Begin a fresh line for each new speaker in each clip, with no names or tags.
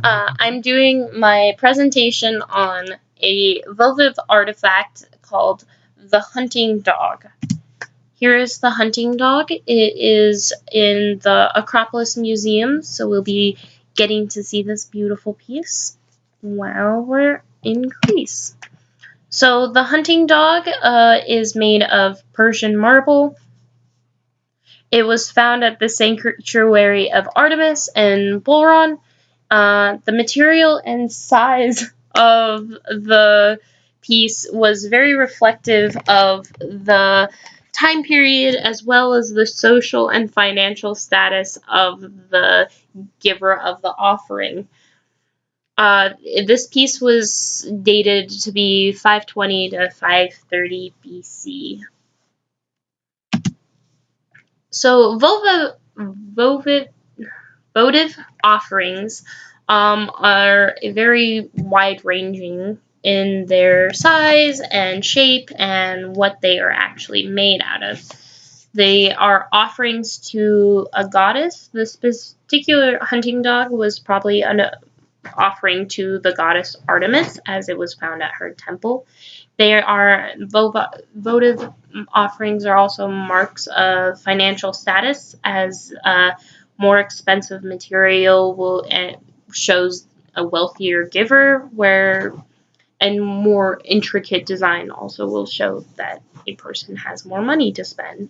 I'm doing my presentation on a Voviv artifact called the hunting dog. Here is the hunting dog. It is in the Acropolis Museum, so we'll be getting to see this beautiful piece while we're in Greece. So the hunting dog is made of Persian marble. It was found at the sanctuary of Artemis in Bulron. The material and size of the piece was very reflective of the time period as well as the social and financial status of the giver of the offering. This piece was dated to be 520 to 530 BC. So votive offerings are very wide-ranging in their size and shape and what they are actually made out of. They are offerings to a goddess. This particular hunting dog was probably an offering to the goddess Artemis, as it was found at her temple. They are votive offerings are also marks of financial status, as more expensive material will shows a wealthier giver, and more intricate design also will show that a person has more money to spend.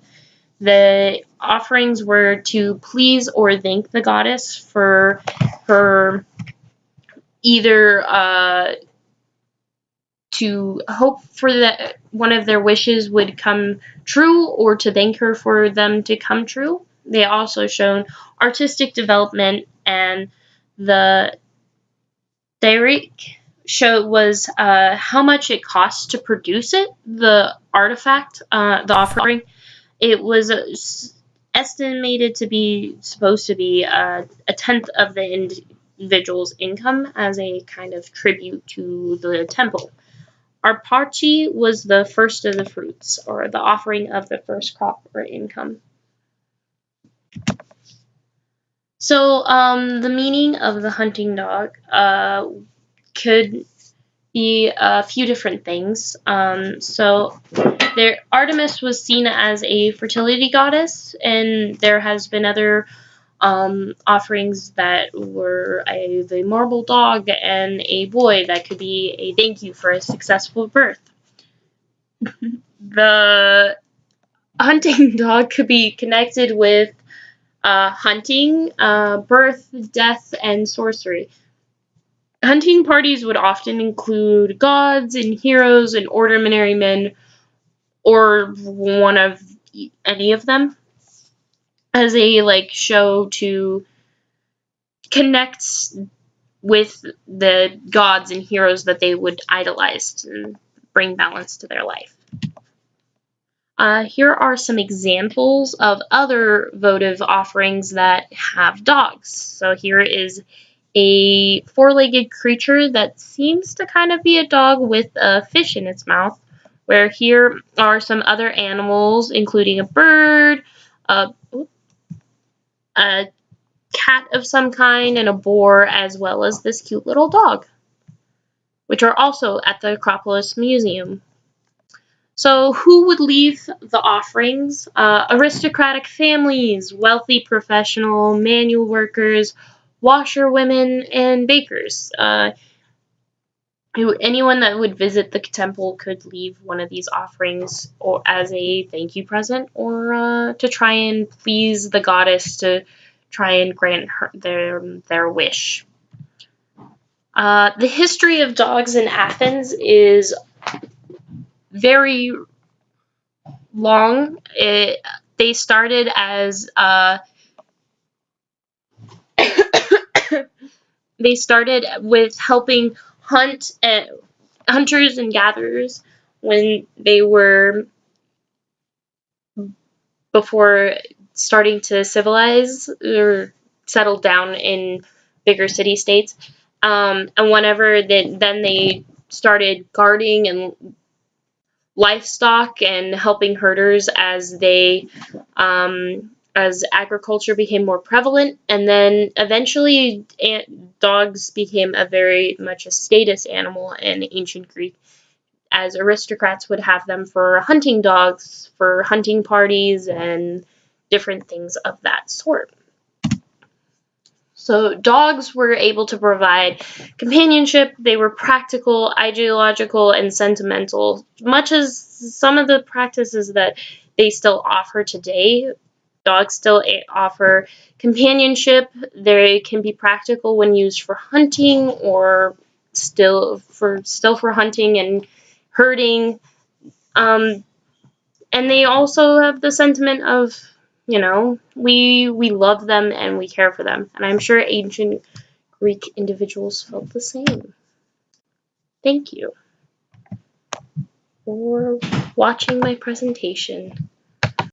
The offerings were to please or thank the goddess for her either to hope for that one of their wishes would come true or to thank her for them to come true. They also shown artistic development, and the Derek show was how much it cost to produce it, the artifact, the offering. It was estimated to be supposed to be a tenth of the individual's income as a kind of tribute to the temple. Arpachi was the first of the fruits, or the offering of the first crop or income. So the meaning of the hunting dog could be a few different things. So Artemis was seen as a fertility goddess, and there has been other offerings that were the marble dog and a boy that could be a thank you for a successful birth. The hunting dog could be connected with hunting, birth, death, and sorcery. Hunting parties would often include gods and heroes and ordinary men, or one of any of them, as a show to connect with the gods and heroes that they would idolize and bring balance to their life. Here are some examples of other votive offerings that have dogs. So here is a four-legged creature that seems to kind of be a dog with a fish in its mouth, where here are some other animals, including a bird, a cat of some kind, and a boar, as well as this cute little dog, which are also at the Acropolis Museum. So who would leave the offerings? Aristocratic families, wealthy professional manual workers, washerwomen, and bakers. Anyone that would visit the temple could leave one of these offerings or as a thank you present, or to try and please the goddess, to try and grant her their wish. The history of dogs in Athens is very long. They started as they started with helping hunters and gatherers when they were before starting to civilize or settle down in bigger city states. And whenever then they started guarding and livestock and helping herders as they as agriculture became more prevalent, and then eventually dogs became a very much a status animal in ancient Greek, as aristocrats would have them for hunting dogs, for hunting parties, and different things of that sort. So dogs were able to provide companionship. They were practical, ideological, and sentimental, much as some of the practices that they still offer today. Dogs still offer companionship. They can be practical when used for hunting, or still for hunting and herding. And they also have the sentiment of, we love them and we care for them. And I'm sure ancient Greek individuals felt the same. Thank you for watching my presentation.